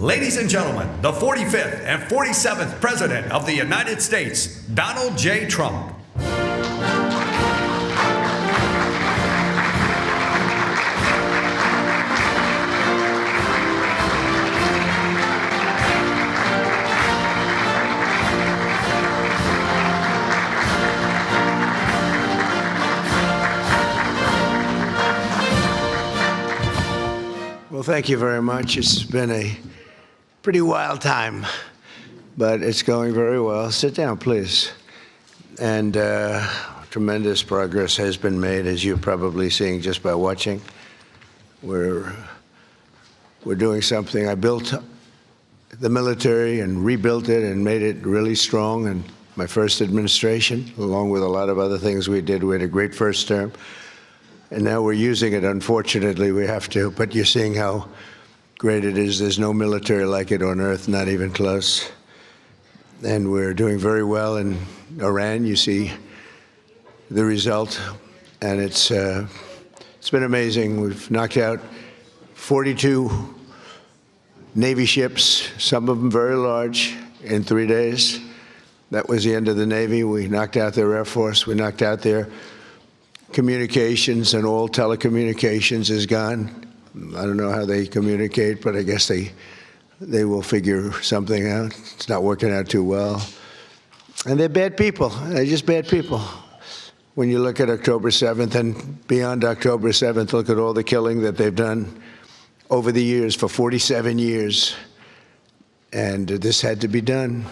Ladies and gentlemen, the 45th and 47th President of the United States, Donald J. Trump. Well, thank you very much. It's been a pretty wild time, but it's going very well. Sit down, please. And tremendous progress has been made, as you're probably seeing just by watching. We're doing something. I built the military and rebuilt it and made it really strong in my first administration, along with a lot of other things we did. We had a great first term. And now we're using it. Unfortunately, we have to. But you're seeing how great it is. There's no military like it on earth, not even close. And we're doing very well in Iran. You see the result. And it's been amazing. We've knocked out 42 Navy ships, some of them very large, in 3 days. That was the end of the Navy. We knocked out their Air Force. We knocked out their communications, and all telecommunications is gone. I don't know how they communicate, but I guess they will figure something out. It's not working out too well. And they're bad people. They're just bad people. When you look at October 7th and beyond October 7th, look at all the killing that they've done over the years, for 47 years. And this had to be done.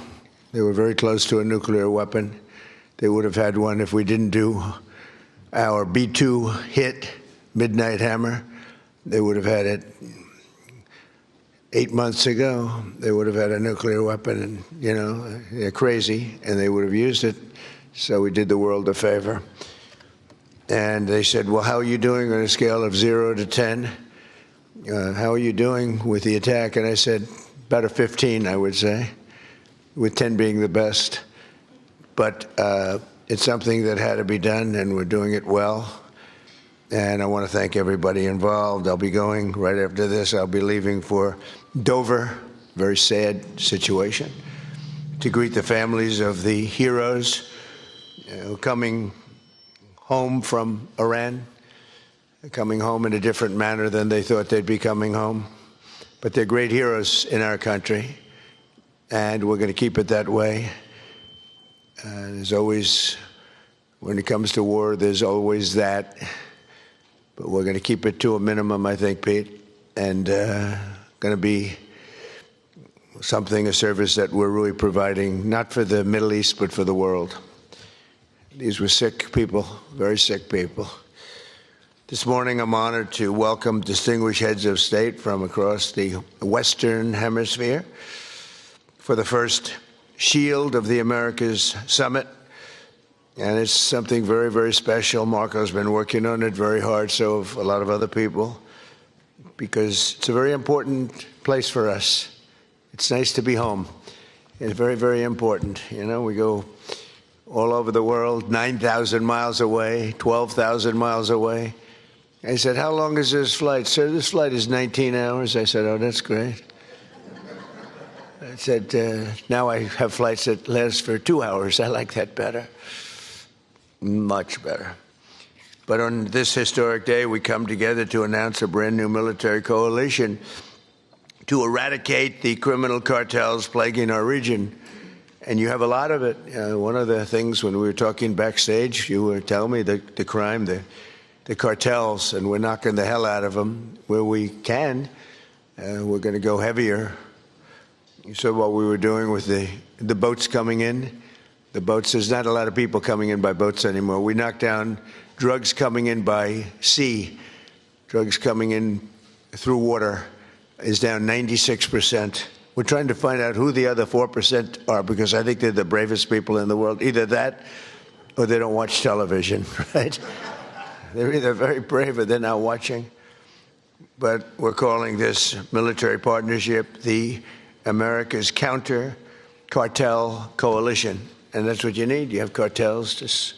They were very close to a nuclear weapon. They would have had one if we didn't do our B-2 hit, Midnight Hammer. They would have had it 8 months ago. They would have had a nuclear weapon, and, you know, they're crazy, and they would have used it. So we did the world a favor. And they said, well, how are you doing on a scale of 0 to 10? How are you doing with the attack? And I said, about a 15, I would say, with 10 being the best. But it's something that had to be done, and we're doing it well. And I want to thank everybody involved. I'll be going right after this. I'll be leaving for Dover, very sad situation, to greet the families of the heroes coming home from Iran, coming home in a different manner than they thought they'd be coming home. But they're great heroes in our country, and we're going to keep it that way. There's always, when it comes to war, there's always that. But we're going to keep it to a minimum, I think, Pete, and going to be something, a service that we're really providing, not for the Middle East, but for the world. These were sick people, very sick people. This morning, I'm honored to welcome distinguished heads of state from across the Western Hemisphere for the first Shield of the Americas Summit. And it's something very, very special. Marco's been working on it very hard, so have a lot of other people, because it's a very important place for us. It's nice to be home. It's very, very important. You know, we go all over the world, 9,000 miles away, 12,000 miles away. I said, how long is this flight? Sir, this flight is 19 hours. I said, oh, that's great. I said, now I have flights that last for 2 hours. I like that better. Much better. But on this historic day, we come together to announce a brand new military coalition to eradicate the criminal cartels plaguing our region. And you have a lot of it. One of the things when we were talking backstage, you were telling me the crime, the cartels, and we're knocking the hell out of them where we can. We're going to go heavier. You saw what we were doing with the boats coming in. The boats, there's not a lot of people coming in by boats anymore. We knocked down drugs coming in by sea. Drugs coming in through water is down 96%. We're trying to find out who the other 4% are, because I think they're the bravest people in the world. Either that or they don't watch television, right? They're either very brave or they're not watching. But we're calling this military partnership the America's Counter Cartel Coalition. And that's what you need. You have cartels.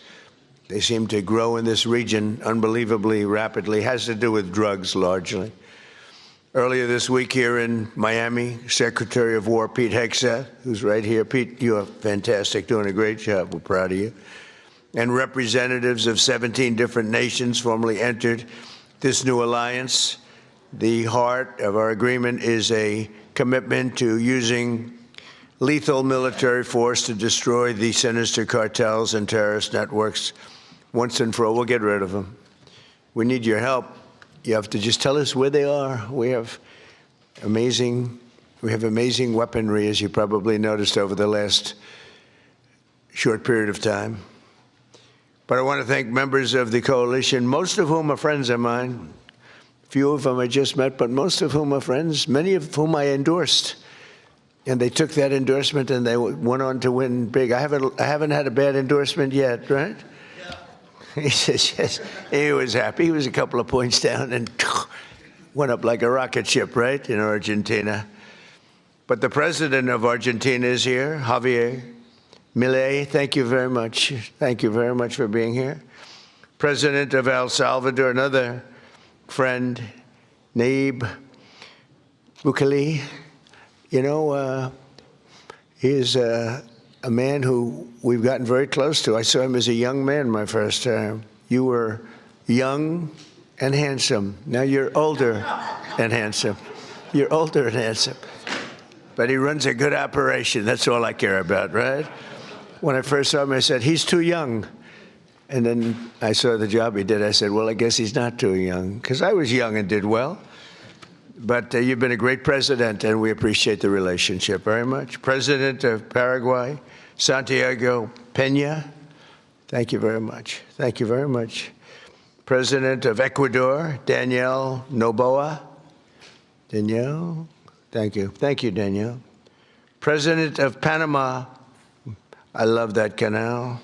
They seem to grow in this region unbelievably rapidly. Has to do with drugs largely. Earlier this week here in Miami, Secretary of War Pete Hegseth, who's right here. Pete, you are fantastic, doing a great job. We're proud of you. And representatives of 17 different nations formally entered this new alliance. The heart of our agreement is a commitment to using lethal military force to destroy the sinister cartels and terrorist networks once and for all. We'll get rid of them. We need your help. You have to just tell us where they are. We have amazing weaponry, as you probably noticed over the last short period of time. But I want to thank members of the coalition, most of whom are friends of mine. Few of them I just met, but most of whom are friends, many of whom I endorsed. And they took that endorsement and they went on to win big. I haven't had a bad endorsement yet, right? He says, yes. He was happy. He was a couple of points down and went up like a rocket ship, right, in Argentina. But the president of Argentina is here, Javier Milei. Thank you very much. Thank you very much for being here. President of El Salvador, another friend, Nayib Bukele. You know, he is a man who we've gotten very close to. I saw him as a young man my first time. You were young and handsome. Now you're older and handsome. You're older and handsome. But he runs a good operation. That's all I care about, right? When I first saw him, I said, he's too young. And then I saw the job he did. I said, well, I guess he's not too young, because I was young and did well. But you've been a great president, and we appreciate the relationship very much. President of Paraguay, Santiago Peña, thank you very much. Thank you very much. President of Ecuador, Danielle Noboa. Danielle, thank you. Thank you, Danielle. President of Panama, I love that canal.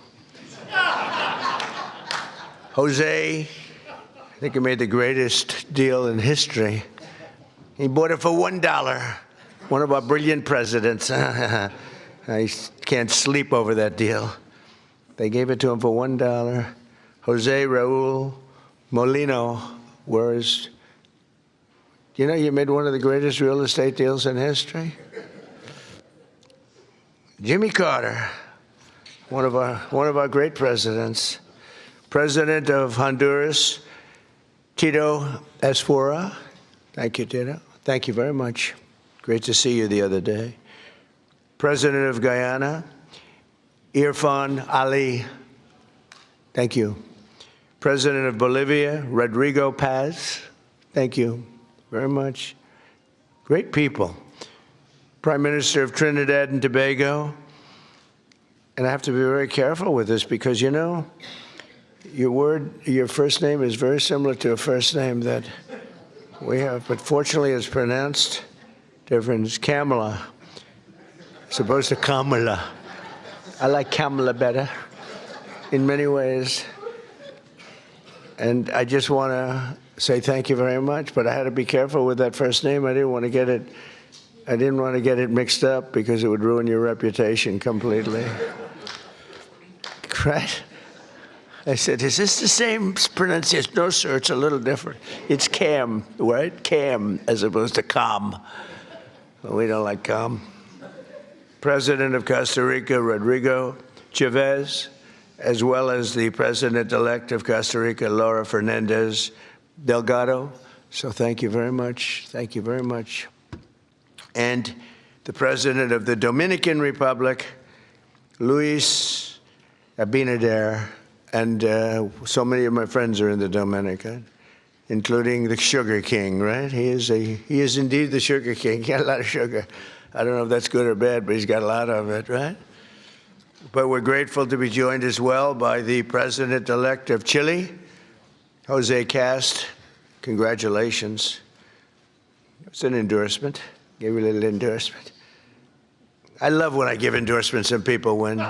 Jose, I think he made the greatest deal in history. He bought it for $1. One of our brilliant presidents. I can't sleep over that deal. They gave it to him for $1. Jose Raul Molino, whereas, you know, you made one of the greatest real estate deals in history. Jimmy Carter, one of our great presidents. President of Honduras, Tito Esfora. Thank you, Tito. Thank you very much. Great to see you the other day. President of Guyana, Irfan Ali. Thank you. President of Bolivia, Rodrigo Paz. Thank you very much. Great people. Prime Minister of Trinidad and Tobago. And I have to be very careful with this because, you know, your first name is very similar to a first name that we have, but fortunately it's pronounced different. It's Kamala, as opposed to Kamala. I like Kamala better in many ways. And I just want to say thank you very much, but I had to be careful with that first name. I didn't want to get it mixed up because it would ruin your reputation completely. Right? I said, is this the same pronunciation? No, sir, it's a little different. It's Cam, right? Cam, as opposed to Cam. Well, we don't like Cam. President of Costa Rica, Rodrigo Chavez, as well as the President-elect of Costa Rica, Laura Fernandez Delgado. So thank you very much. Thank you very much. And the President of the Dominican Republic, Luis Abinader. And so many of my friends are in the Dominican, including the Sugar King, right? He is indeed the Sugar King. He got a lot of sugar. I don't know if that's good or bad, but he's got a lot of it, right? But we're grateful to be joined as well by the President-elect of Chile, Jose Cast. Congratulations. It's an endorsement. Gave you a little endorsement. I love when I give endorsements and people win.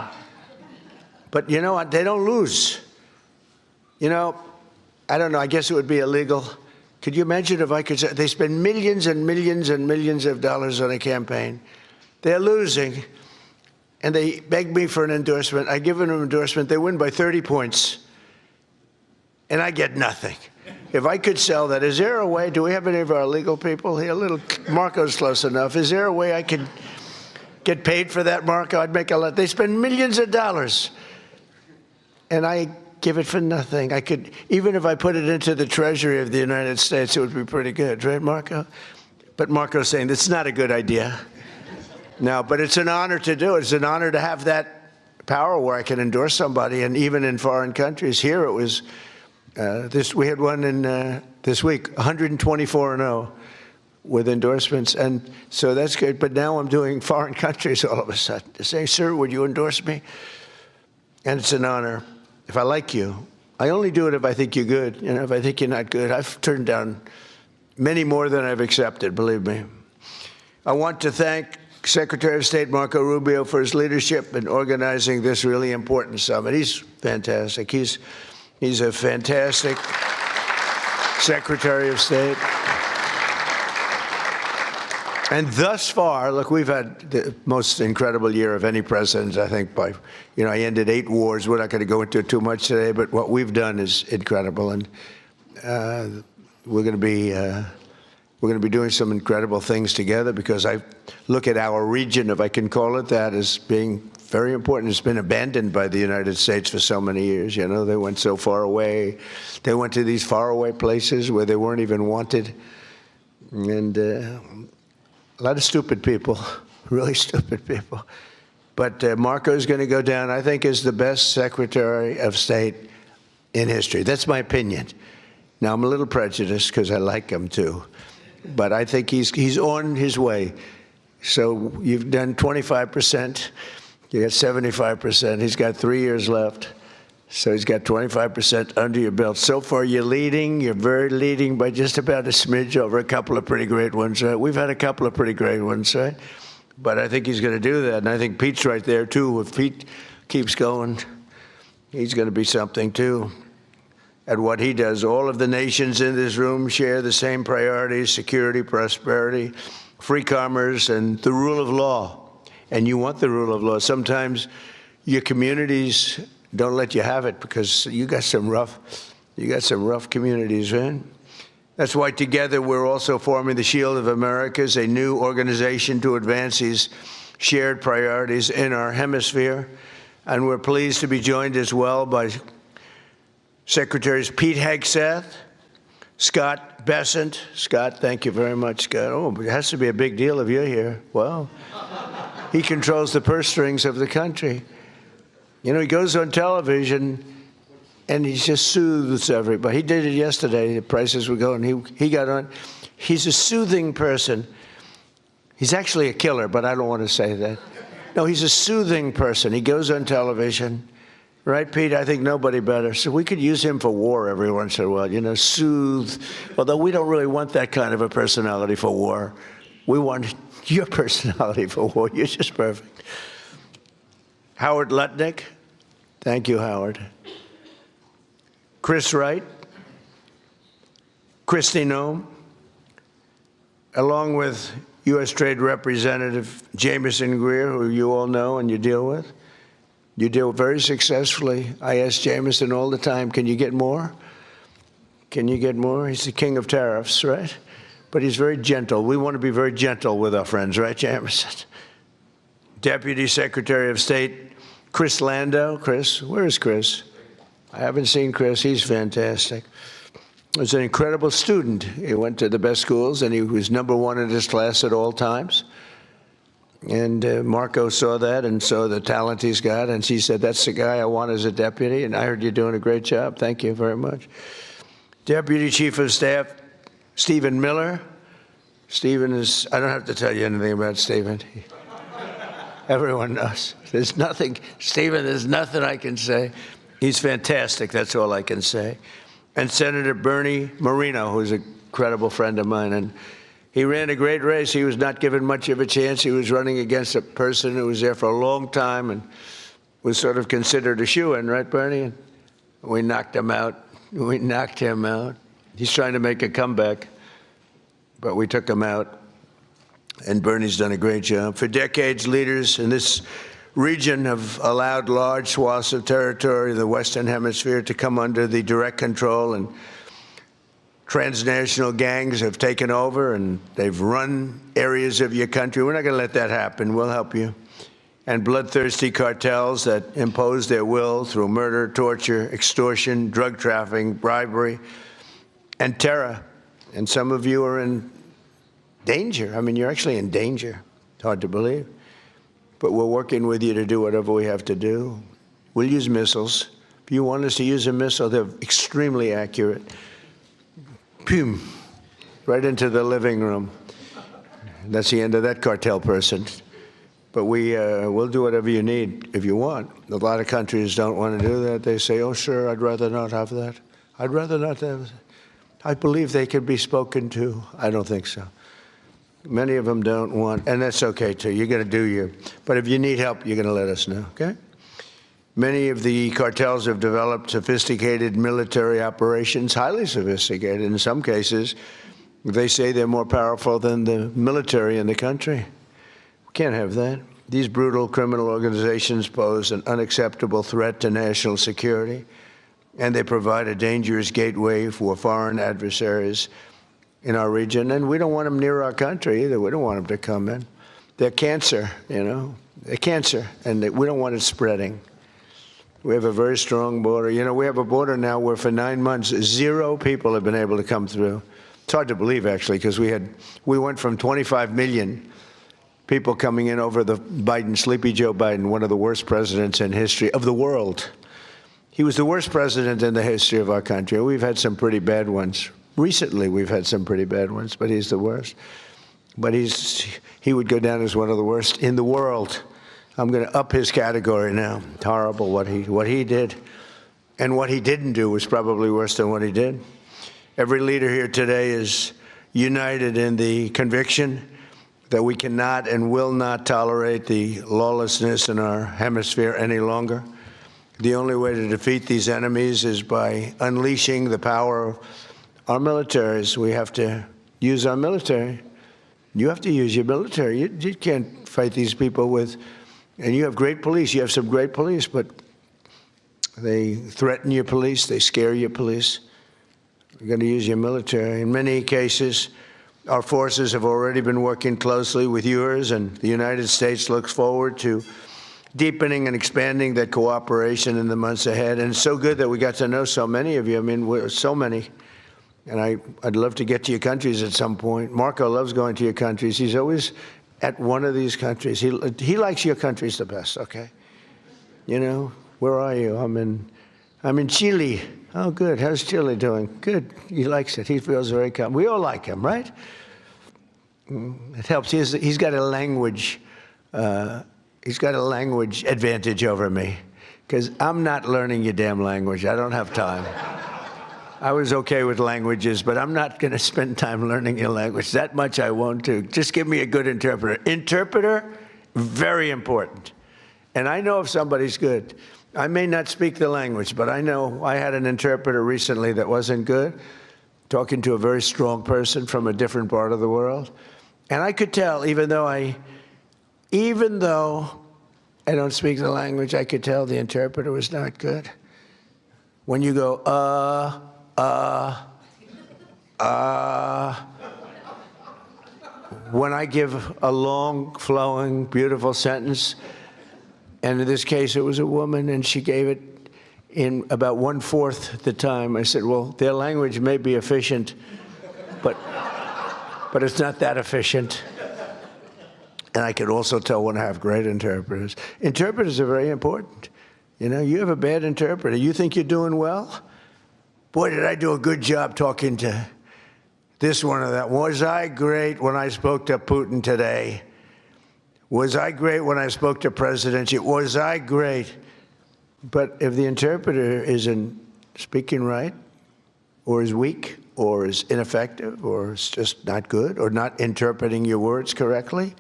But you know what? They don't lose. You know, I don't know. I guess it would be illegal. Could you imagine if I could say they spend millions and millions and millions of dollars on a campaign? They're losing, and they beg me for an endorsement. I give them an endorsement. They win by 30 points, and I get nothing. if I could sell that, is there a way, do we have any of our legal people here? Marco's close enough. Is there a way I could get paid for that, Marco? I'd make a lot. They spend millions of dollars, and I give it for nothing. I could, even if I put it into the Treasury of the United States, it would be pretty good, right, Marco? But Marco's saying that's not a good idea. No, but it's an honor to do it. It's an honor to have that power where I can endorse somebody, and even in foreign countries. Here it was, we had one in this week, 124-0 with endorsements, and so that's good. But now I'm doing foreign countries all of a sudden. They say, sir, would you endorse me? And it's an honor. If I like you, I only do it if I think you're good. You know, if I think you're not good, I've turned down many more than I've accepted, believe me. I want to thank Secretary of State Marco Rubio for his leadership in organizing this really important summit. He's fantastic. He's a fantastic Secretary of State. And thus far, look, we've had the most incredible year of any president, I think, I ended 8 wars. We're not going to go into it too much today, but what we've done is incredible. And we're going to be doing some incredible things together, because I look at our region, if I can call it that, as being very important. It's been abandoned by the United States for so many years. You know, they went so far away. They went to these faraway places where they weren't even wanted. And a lot of stupid people, really stupid people. But Marco is going to go down, I think, as the best Secretary of State in history. That's my opinion. Now, I'm a little prejudiced because I like him, too. But I think he's on his way. So you've done 25%. You got 75%. He's got 3 years left. So he's got 25% under your belt. So far, you're leading. You're very leading by just about a smidge over a couple of pretty great ones, right? We've had a couple of pretty great ones, right? But I think he's going to do that. And I think Pete's right there, too. If Pete keeps going, he's going to be something, too. At what he does. All of the nations in this room share the same priorities: security, prosperity, free commerce, and the rule of law. And you want the rule of law. Sometimes your communities don't let you have it because you got some rough communities, right? That's why together we're also forming the Shield of Americas, a new organization to advance these shared priorities in our hemisphere. And we're pleased to be joined as well by Secretaries Pete Hegseth, Scott Bessent. Scott, thank you very much, Scott. Oh, it has to be a big deal if you're here. Well, he controls the purse strings of the country. You know, he goes on television and he just soothes everybody. He did it yesterday. The prices were going. He got on. He's a soothing person. He's actually a killer, but I don't want to say that. No, he's a soothing person. He goes on television. Right, Pete? I think nobody better. So we could use him for war every once in a while, you know, soothe. Although we don't really want that kind of a personality for war. We want your personality for war. You're just perfect. Howard Lutnick. Thank you, Howard. Chris Wright. Kristi Noem. Along with U.S. Trade Representative Jamieson Greer, who you all know and you deal with. You deal very successfully. I ask Jamieson all the time, can you get more? Can you get more? He's the king of tariffs, right? But he's very gentle. We want to be very gentle with our friends, right, Jamieson? Deputy Secretary of State Chris Landau. Chris, where is Chris? I haven't seen Chris. He's fantastic. He was an incredible student. He went to the best schools, and he was #1 in his class at all times. And Marco saw that and saw the talent he's got, and she said, that's the guy I want as a deputy, and I heard you're doing a great job. Thank you very much. Deputy Chief of Staff Stephen Miller. Stephen is, I don't have to tell you anything about Stephen. Everyone knows. There's nothing, Stephen, there's nothing I can say. He's fantastic, that's all I can say. And Senator Bernie Moreno, who's a credible friend of mine, and he ran a great race. He was not given much of a chance. He was running against a person who was there for a long time and was sort of considered a shoo-in, right, Bernie? And we knocked him out. We knocked him out. He's trying to make a comeback, but we took him out. And Bernie's done a great job. For decades, leaders in this region have allowed large swaths of territory, the Western Hemisphere, to come under the direct control and transnational gangs have taken over and they've run areas of your country. We're not going to let that happen. We'll help you. And bloodthirsty cartels that impose their will through murder, torture, extortion, drug trafficking, bribery, and terror. And some of you are in danger. I mean, you're actually in danger. It's hard to believe. But we're working with you to do whatever we have to do. We'll use missiles. If you want us to use a missile, they're extremely accurate. Boom, right into the living room. That's the end of that cartel person. But we'll do whatever you need if you want. A lot of countries don't want to do that. They say, oh, sure, I'd rather not have that. I'd rather not have that. I believe they could be spoken to. I don't think so. Many of them don't want, and that's okay, too. You're going to do you. But if you need help, you're going to let us know, okay? Many of the cartels have developed sophisticated military operations, highly sophisticated. In some cases, they say they're more powerful than the military in the country. We can't have that. These brutal criminal organizations pose an unacceptable threat to national security, and they provide a dangerous gateway for foreign adversaries in our region. And we don't want them near our country either. We don't want them to come in. They're cancer, you know. They're cancer, and we don't want it spreading. We have a very strong border. You know, we have a border now where for 9 months, 0 people have been able to come through. It's hard to believe, actually, because we went from 25 million people coming in over the Sleepy Joe Biden, one of the worst presidents in history of the world. He was the worst president in the history of our country. We've had some pretty bad ones. Recently, we've had some pretty bad ones, but he's the worst. But he would go down as one of the worst in the world. I'm going to up his category now. It's horrible what he did. And what he didn't do was probably worse than what he did. Every leader here today is united in the conviction that we cannot and will not tolerate the lawlessness in our hemisphere any longer. The only way to defeat these enemies is by unleashing the power of our militaries. We have to use our military. You have to use your military. You can't fight these people with... And you have great police. You have some great police, but they threaten your police. They scare your police. You're going to use your military. In many cases, our forces have already been working closely with yours, and the United States looks forward to deepening and expanding that cooperation in the months ahead. And it's so good that we got to know so many of you. I mean, we're so many. And I'd love to get to your countries at some point. Marco loves going to your countries. He's always at one of these countries. He likes your countries the best, okay? You know, where are you? I'm in Chile. Oh, good. How's Chile doing? Good. He likes it. He feels very calm. We all like him, right? It helps. He's got a language. He's got a language advantage over me, because I'm not learning your damn language. I don't have time. I was okay with languages, but I'm not going to spend time learning your language. That much I won't do. Just give me a good interpreter. Interpreter, very important. And I know if somebody's good. I may not speak the language, but I know I had an interpreter recently that wasn't good, talking to a very strong person from a different part of the world. And I could tell, even though I don't speak the language, I could tell the interpreter was not good. When you go, when I give a long, flowing, beautiful sentence, and in this case it was a woman, and she gave it in about 1/4 the time, I said, well, their language may be efficient, but it's not that efficient. And I could also tell when I have great interpreters. Interpreters are very important. You know, you have a bad interpreter. You think you're doing well? Boy, did I do a good job talking to this one or that. Was I great when I spoke to Putin today? Was I great when I spoke to President Xi? Was I great? But if the interpreter isn't speaking right, or is weak, or is ineffective, or is just not good, or not interpreting your words correctly,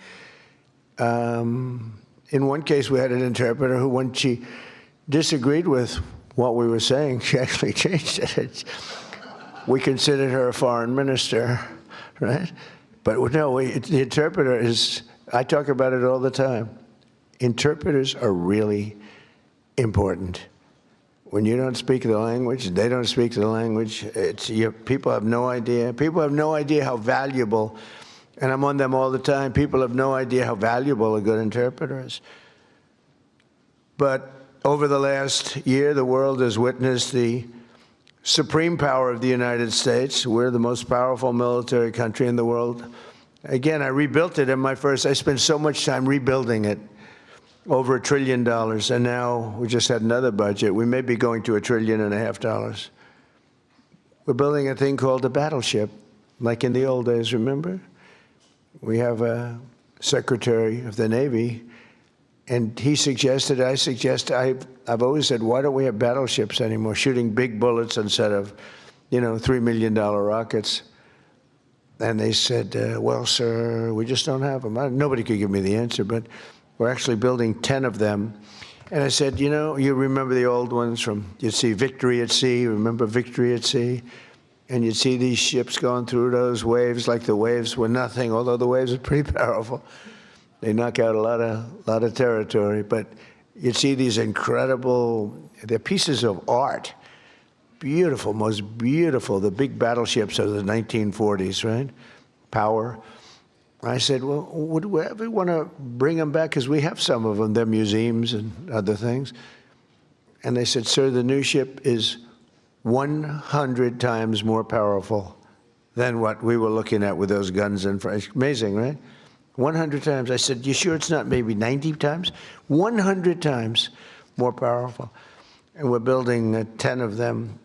in one case we had an interpreter who, when she disagreed with what we were saying, she actually changed it. We considered her a foreign minister, right? But no, the interpreter is, I talk about it all the time. Interpreters are really important. when you don't speak the language, they don't speak the language. People have no idea. People have no idea how valuable, and I'm on them all the time, people have no idea how valuable a good interpreter is. But over the last year, the world has witnessed the supreme power of the United States. We're the most powerful military country in the world. Again, I rebuilt it I spent so much time rebuilding it, over $1 trillion, and now we just had another budget. We may be going to $1.5 trillion. We're building a thing called a battleship, like in the old days, remember? We have a Secretary of the Navy, and he suggested, I've always said, why don't we have battleships anymore, shooting big bullets instead of, $3 million rockets? And they said, well, sir, we just don't have them. Nobody could give me the answer, but we're actually building 10 of them. And I said, you remember the old ones you'd see Victory at Sea, remember Victory at Sea? And you'd see these ships going through those waves like the waves were nothing, although the waves are pretty powerful. They knock out a lot of territory. But you'd see these incredible, they're pieces of art. Beautiful, most beautiful, the big battleships of the 1940s, right? Power. I said, well, would we ever want to bring them back? Because we have some of them. They're museums and other things. And they said, sir, the new ship is 100 times more powerful than what we were looking at with those guns in front. It's amazing, right? 100 times. I said, you sure it's not maybe 90 times? 100 times more powerful. And we're building 10 of them.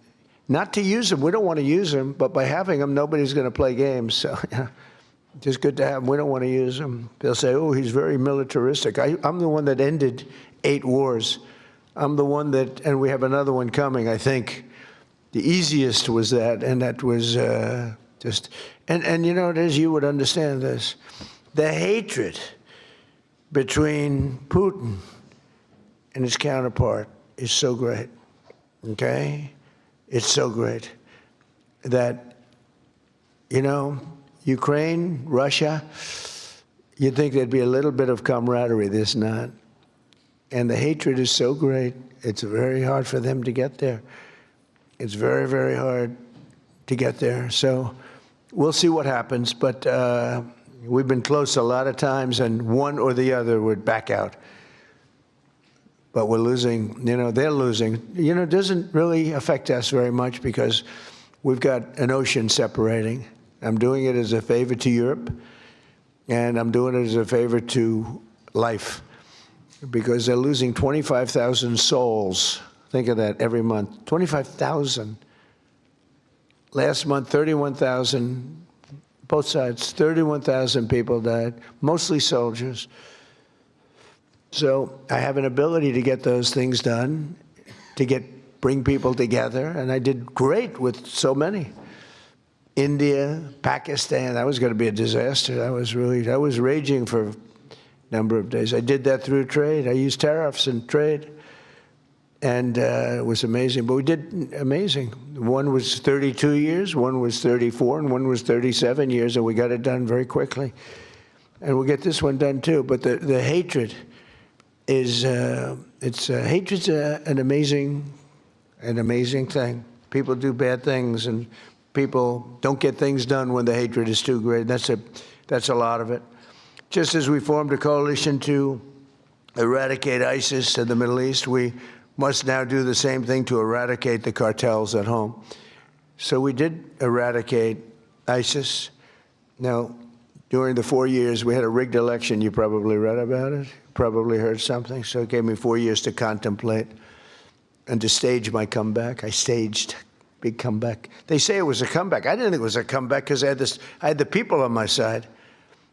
Not to use them. We don't want to use them. But by having them, nobody's going to play games. So, just good to have them. We don't want to use them. They'll say, oh, he's very militaristic. I'm the one that ended 8 wars. I'm the one that, and we have another one coming, I think. The easiest was that, and that was just, and as you would understand this, the hatred between Putin and his counterpart is so great, okay? It's so great that, Ukraine, Russia, you'd think there'd be a little bit of camaraderie, there's not. And the hatred is so great, it's very hard for them to get there. It's very, very hard to get there. So we'll see what happens, but we've been close a lot of times, and one or the other would back out. But we're losing, they're losing. It doesn't really affect us very much because we've got an ocean separating. I'm doing it as a favor to Europe, and I'm doing it as a favor to life, because they're losing 25,000 souls. Think of that every month. 25,000. Last month, 31,000, both sides, 31,000 people died, mostly soldiers. So I have an ability to get those things done, to bring people together, and I did great with so many. India, Pakistan, that was going to be a disaster. I was raging for a number of days. I did that through trade. I used tariffs and trade, and it was amazing. But we did amazing. One was 32 years, one was 34, and one was 37 years, and we got it done very quickly. And we'll get this one done too. But the hatred is, hatred's an amazing thing. People do bad things, and people don't get things done when the hatred is too great. That's a lot of it. Just as we formed a coalition to eradicate ISIS in the Middle East, we must now do the same thing to eradicate the cartels at home. So we did eradicate ISIS. Now, during the 4 years, we had a rigged election. You probably read about it, probably heard something. So it gave me 4 years to contemplate and to stage my comeback. I staged big comeback. They say it was a comeback. I didn't think it was a comeback because I had the people on my side.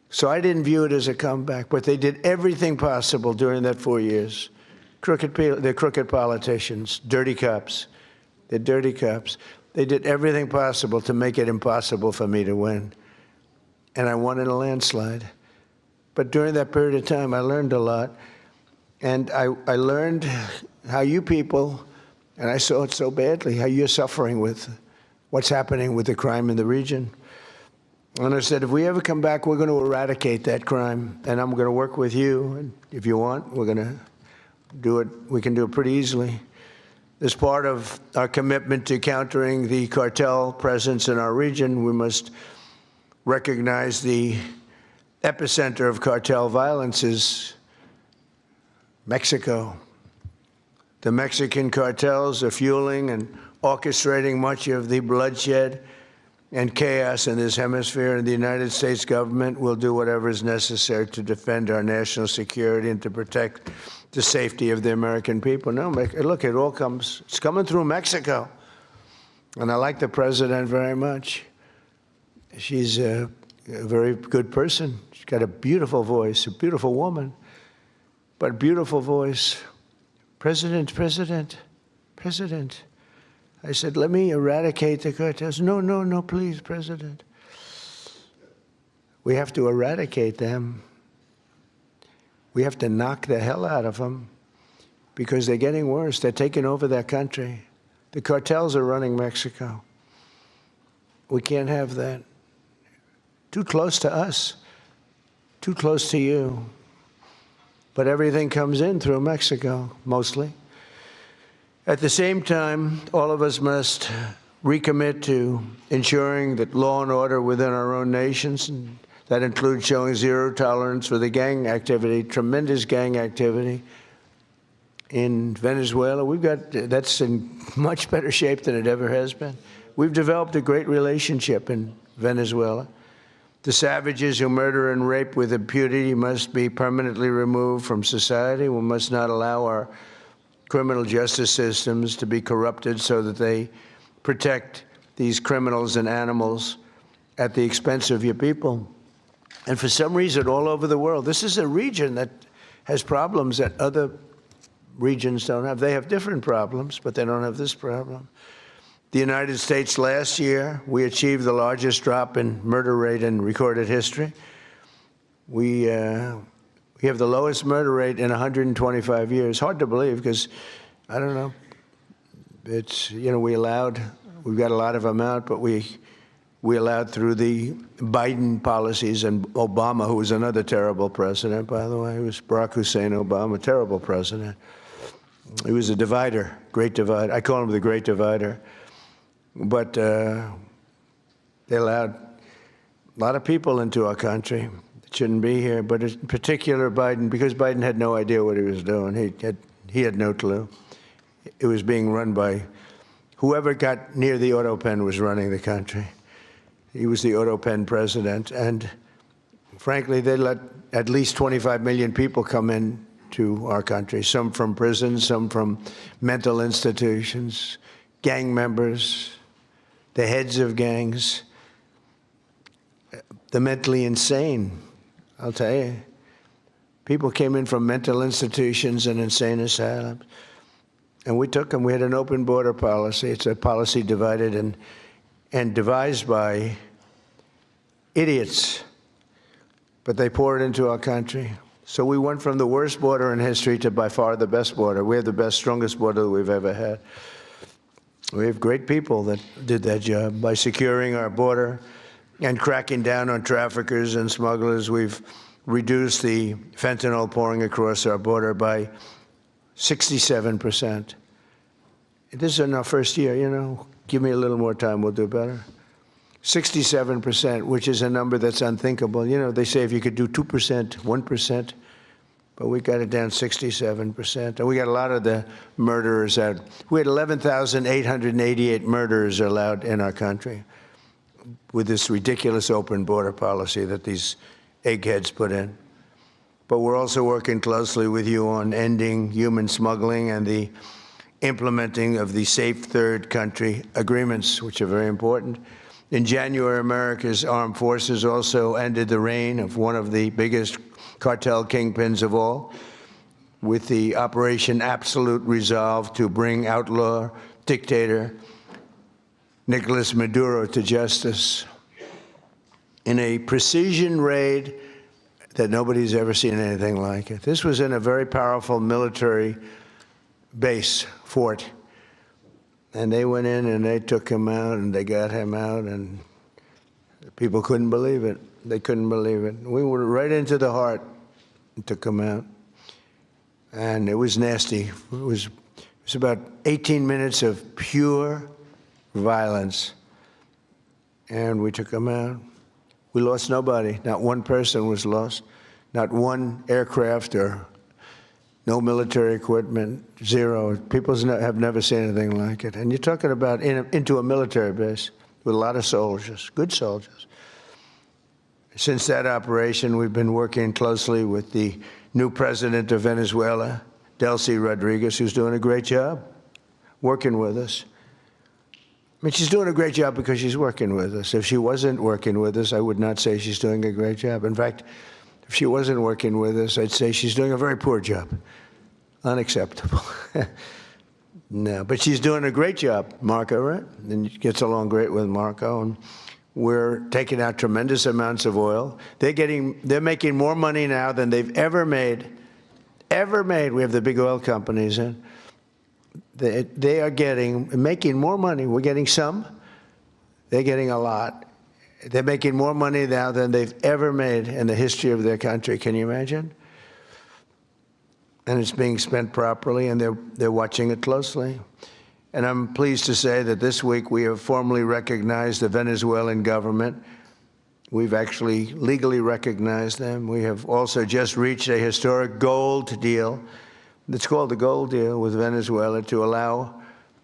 So I didn't view it as a comeback. But they did everything possible during that 4 years. They're crooked politicians, dirty cops. They're dirty cops. They did everything possible to make it impossible for me to win. And I won in a landslide. But during that period of time, I learned a lot. And I learned how you people, and I saw it so badly, how you're suffering with what's happening with the crime in the region. And I said, if we ever come back, we're going to eradicate that crime. And I'm going to work with you. And if you want, we're going to do it. We can do it pretty easily. As part of our commitment to countering the cartel presence in our region, we must recognize the epicenter of cartel violence is Mexico. The Mexican cartels are fueling and orchestrating much of the bloodshed and chaos in this hemisphere, and the United States government will do whatever is necessary to defend our national security and to protect the safety of the American people. No, look, it's coming through Mexico. And I like the president very much. She's a very good person. She's got a beautiful voice, a beautiful woman, but a beautiful voice. President. I said, let me eradicate the cartels. No, please, President. We have to eradicate them. We have to knock the hell out of them because they're getting worse. They're taking over that country. The cartels are running Mexico. We can't have that. Too close to us, too close to you. But everything comes in through Mexico, mostly. At the same time, all of us must recommit to ensuring that law and order within our own nations, and that includes showing zero tolerance for the gang activity, tremendous gang activity in Venezuela. That's in much better shape than it ever has been. We've developed a great relationship in Venezuela. The savages who murder and rape with impunity must be permanently removed from society. We must not allow our criminal justice systems to be corrupted so that they protect these criminals and animals at the expense of your people. And for some reason, all over the world, this is a region that has problems that other regions don't have. They have different problems, but they don't have this problem. The United States last year, we achieved the largest drop in murder rate in recorded history. We have the lowest murder rate in 125 years. Hard to believe because, I don't know, it's, we've got a lot of them out, but we allowed through the Biden policies and Obama, who was another terrible president, by the way. It was Barack Hussein Obama, terrible president. He was a divider, great divider. I call him the great divider. But they allowed a lot of people into our country that shouldn't be here, but in particular Biden, because Biden had no idea what he was doing. He had no clue. It was being run by whoever got near the auto pen was running the country. He was the auto pen president, and frankly, they let at least 25 million people come in to our country, some from prisons, some from mental institutions, gang members, the heads of gangs, the mentally insane. I'll tell you, people came in from mental institutions and insane asylums, and we took them. We had an open border policy. It's a policy divided and devised by idiots, but they poured into our country. So we went from the worst border in history to by far the best border. We have the best, strongest border that we've ever had. We have great people that did that job. By securing our border and cracking down on traffickers and smugglers, we've reduced the fentanyl pouring across our border by 67%. This is in our first year, Give me a little more time, we'll do better. 67%, which is a number that's unthinkable. They say if you could do 2%, 1%, but we got it down 67%. And we got a lot of the murderers out. We had 11,888 murderers allowed in our country with this ridiculous open border policy that these eggheads put in. But we're also working closely with you on ending human smuggling and the implementing of the Safe Third Country agreements, which are very important. In January, America's armed forces also ended the reign of one of the biggest cartel kingpins of all, with the Operation Absolute Resolve to bring outlaw dictator Nicolas Maduro to justice in a precision raid that nobody's ever seen anything like it. This was in a very powerful military base, fort. And they went in and they took him out and they got him out, and people couldn't believe it. They couldn't believe it. We were right into the heart and took him out. And it was nasty. It was about 18 minutes of pure violence, and we took them out. We lost nobody. Not one person was lost. Not one aircraft or no military equipment, zero. People have never seen anything like it. And you're talking about into a military base with a lot of soldiers, good soldiers. Since that operation, we've been working closely with the new president of Venezuela, Delcy Rodriguez, who's doing a great job working with us. I mean, she's doing a great job because she's working with us. If she wasn't working with us, I would not say she's doing a great job. In fact, if she wasn't working with us, I'd say she's doing a very poor job. Unacceptable. No, but she's doing a great job, Marco, right? And she gets along great with Marco. And we're taking out tremendous amounts of oil. They're making more money now than they've ever made. Ever made. We have the big oil companies in. They are making more money. We're getting some. They're getting a lot. They're making more money now than they've ever made in the history of their country. Can you imagine? And it's being spent properly, and they're watching it closely. And I'm pleased to say that this week we have formally recognized the Venezuelan government. We've actually legally recognized them. We have also just reached a historic gold deal. It's called the gold deal with Venezuela to allow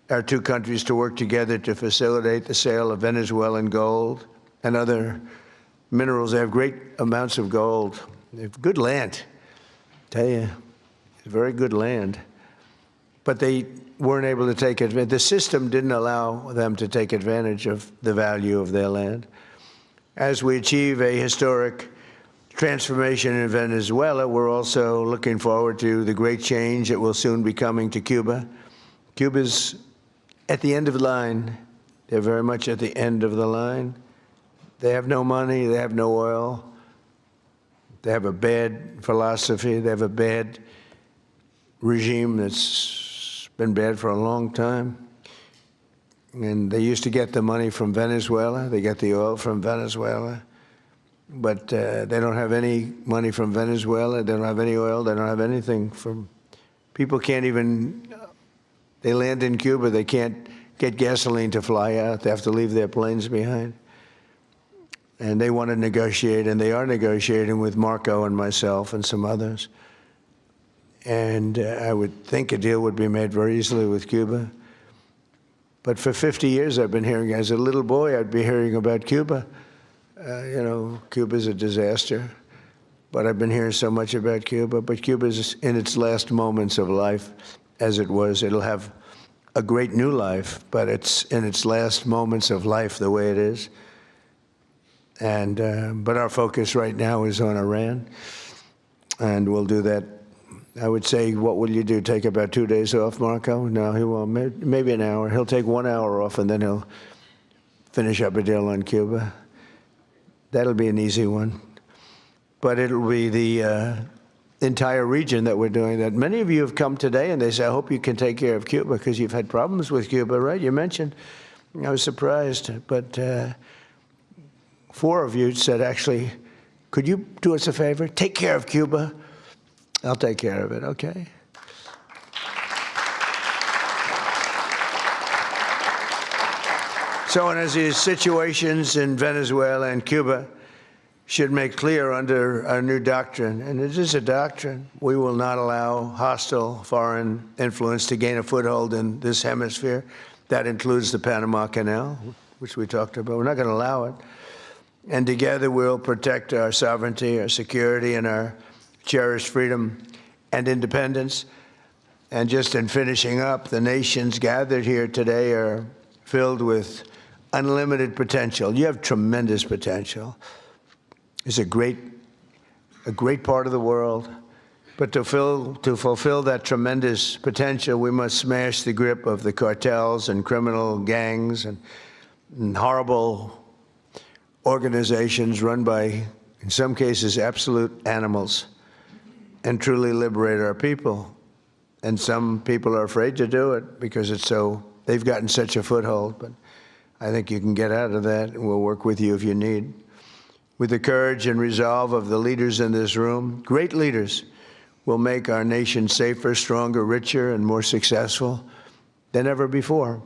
our two countries to work together to facilitate the sale of Venezuelan gold and other minerals. They have great amounts of gold. They have good land, I tell you. It's very good land. But they weren't able to take advantage. The system didn't allow them to take advantage of the value of their land. As we achieve a historic transformation in Venezuela, we're also looking forward to the great change that will soon be coming to Cuba. Cuba's at the end of the line. They're very much at the end of the line. They have no money. They have no oil. They have a bad philosophy. They have a bad regime that's been bad for a long time. And they used to get the money from Venezuela. They get the oil from Venezuela. But they don't have any money from Venezuela. They don't have any oil. They don't have anything from... People can't even... They land in Cuba. They can't get gasoline to fly out. They have to leave their planes behind. And they want to negotiate, and they are negotiating with Marco and myself and some others. And I would think a deal would be made very easily with Cuba. But for 50 years, I've been hearing, as a little boy, I'd be hearing about Cuba. Cuba's a disaster. But I've been hearing so much about Cuba. But Cuba's in its last moments of life, as it was. It'll have a great new life, but it's in its last moments of life the way it is. And but our focus right now is on Iran. And we'll do that. I would say, what will you do? Take about 2 days off, Marco? No, he won't. Maybe an hour. He'll take 1 hour off, and then he'll finish up a deal on Cuba. That'll be an easy one. But it'll be the entire region that we're doing that. Many of you have come today, and they say, I hope you can take care of Cuba, because you've had problems with Cuba, right? You mentioned. I was surprised. But 4 of you said, actually, could you do us a favor? Take care of Cuba. I'll take care of it, okay? So, and as the situations in Venezuela and Cuba should make clear under our new doctrine, and it is a doctrine, we will not allow hostile foreign influence to gain a foothold in this hemisphere. That includes the Panama Canal, which we talked about. We're not going to allow it. And together we'll protect our sovereignty, our security, and our cherished freedom and independence. And just in finishing up, the nations gathered here today are filled with unlimited potential. You have tremendous potential. It's a great part of the world. But to fulfill that tremendous potential, we must smash the grip of the cartels and criminal gangs and horrible organizations run by, in some cases, absolute animals, and truly liberate our people. And some people are afraid to do it because they've gotten such a foothold. But I think you can get out of that, and we'll work with you if you need. With the courage and resolve of the leaders in this room, great leaders, will make our nation safer, stronger, richer, and more successful than ever before.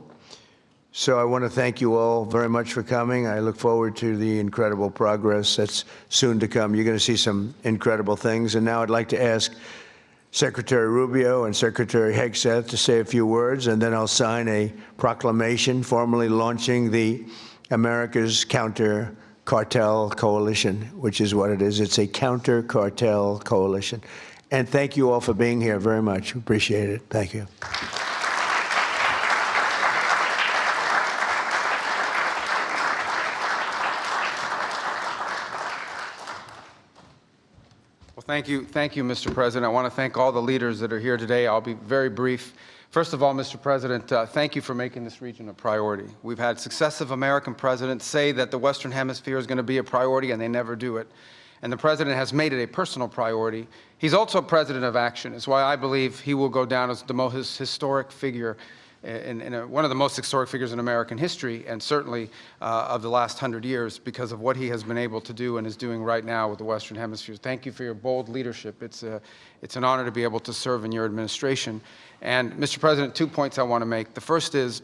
So I want to thank you all very much for coming. I look forward to the incredible progress that's soon to come. You're going to see some incredible things. And now I'd like to ask Secretary Rubio and Secretary Hegseth to say a few words, and then I'll sign a proclamation formally launching the America's Counter Cartel Coalition, which is what it is. It's a counter cartel coalition. And thank you all for being here very much. Appreciate it. Thank you. Well, thank you, Mr. President. I want to thank all the leaders that are here today. I'll be very brief. First of all, Mr. President, thank you for making this region a priority. We've had successive American presidents say that the Western Hemisphere is going to be a priority, and they never do it. And the president has made it a personal priority. He's also a president of action. It's why I believe he will go down as the most historic figure, one of the most historic figures in American history, and certainly of the last 100 years, because of what he has been able to do and is doing right now with the Western Hemisphere. Thank you for your bold leadership. It's an honor to be able to serve in your administration. And, Mr. President, 2 points I want to make. The first is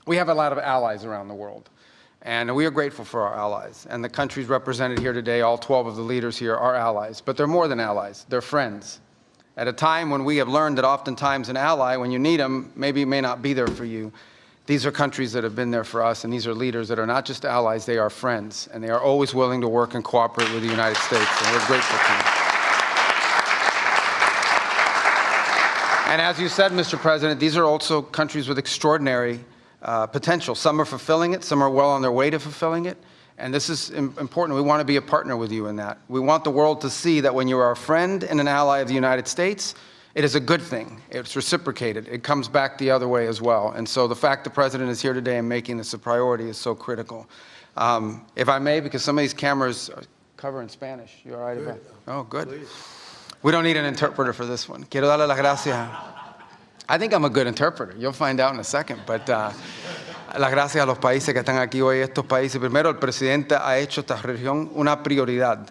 we have a lot of allies around the world. And we are grateful for our allies. And the countries represented here today, all 12 of the leaders here, are allies. But they're more than allies. They're friends. At a time when we have learned that oftentimes an ally, when you need them, maybe may not be there for you. These are countries that have been there for us, and these are leaders that are not just allies, they are friends. And they are always willing to work and cooperate with the United States, and we're grateful to them. And as you said, Mr. President, these are also countries with extraordinary potential. Some are fulfilling it, some are well on their way to fulfilling it. And this is important. We want to be a partner with you in that. We want the world to see that when you are a friend and an ally of the United States, it is a good thing. It's reciprocated. It comes back the other way as well. And so the fact the President is here today and making this a priority is so critical. If I may, because some of these cameras cover in Spanish. You all right about that? Oh, good. Please. We don't need an interpreter for this one. Quiero darle las gracias. I think I'm a good interpreter. You'll find out in a second. But las gracias a los países que están aquí hoy. Estos países, primero, el presidente ha hecho esta región una prioridad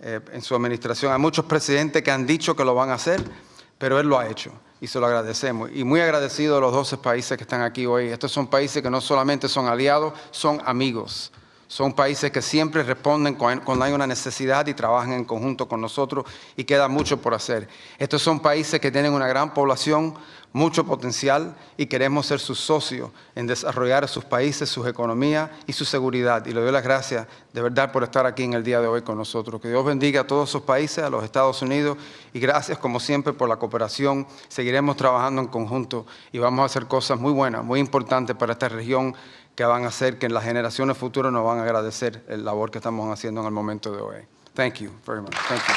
en su administración. Hay muchos presidentes que han dicho que lo van a hacer, pero él lo ha hecho y se lo agradecemos. Y muy agradecido a los 12 países que están aquí hoy. Estos son países que no solamente son aliados, son amigos. Son países que siempre responden cuando hay una necesidad y trabajan en conjunto con nosotros, y queda mucho por hacer. Estos son países que tienen una gran población, mucho potencial, y queremos ser sus socios en desarrollar sus países, sus economías y su seguridad. Y le doy las gracias de verdad por estar aquí en el día de hoy con nosotros. Que Dios bendiga a todos esos países, a los Estados Unidos, y gracias como siempre por la cooperación. Seguiremos trabajando en conjunto y vamos a hacer cosas muy buenas, muy importantes para esta región, que van a hacer que en las generaciones futuras nos van a agradecer el labor que estamos haciendo en el momento de hoy. Thank you very much. Thank you.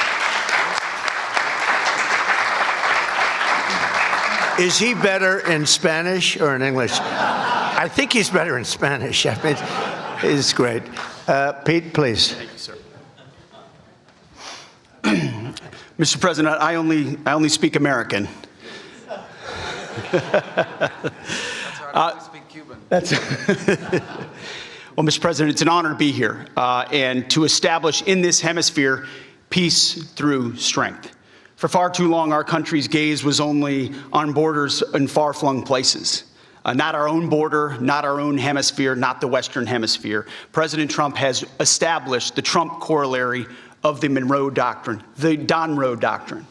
Is he better in Spanish or in English? I think he's better in Spanish. I mean, it's great. Pete, please. Thank you, sir. Mr. President, I only speak American. Well, Mr. President, it's an honor to be here and to establish in this hemisphere peace through strength. For far too long, our country's gaze was only on borders in far-flung places. Not our own border, not our own hemisphere, not the Western Hemisphere. President Trump has established the Trump corollary of the Monroe Doctrine, the Monroe Doctrine.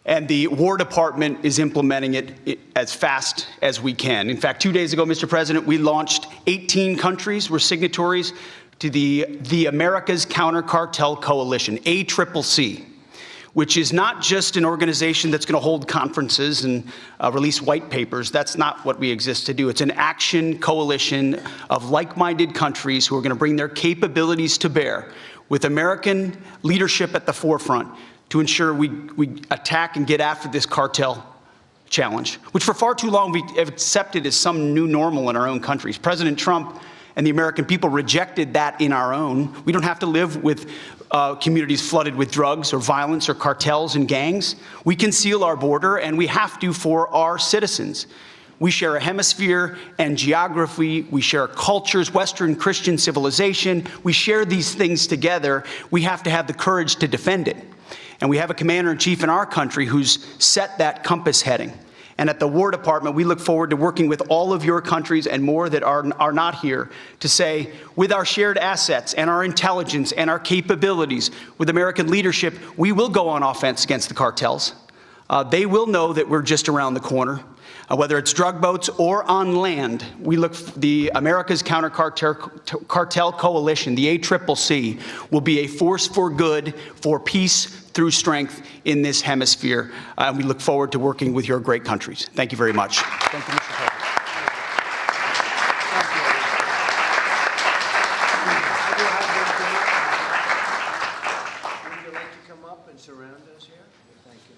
And the War Department is implementing it as fast as we can. In fact, 2 days ago, Mr. President, we launched 18 countries were signatories to the America's Counter Cartel Coalition, ACCC, which is not just an organization that's going to hold conferences and release white papers. That's not what we exist to do. It's an action coalition of like-minded countries who are going to bring their capabilities to bear, with American leadership at the forefront, to ensure we attack and get after this cartel challenge, which for far too long we have accepted as some new normal in our own countries. President Trump and the American people rejected that in our own. We don't have to live with communities flooded with drugs or violence or cartels and gangs. We can seal our border, and we have to for our citizens. We share a hemisphere and geography. We share cultures, Western Christian civilization. We share these things together. We have to have the courage to defend it. And we have a commander-in-chief in our country who's set that compass heading. And at the War Department, we look forward to working with all of your countries and more that are not here to say, with our shared assets and our intelligence and our capabilities, with American leadership, we will go on offense against the cartels. They will know that we're just around the corner. Whether it's drug boats or on land, we look, the America's Counter Cartel Coalition, the ACCC, will be a force for good, for peace through strength in this hemisphere. And we look forward to working with your great countries. Thank you very much. Thank you, Mr. President. Would you like to come up and surround us here? Thank you.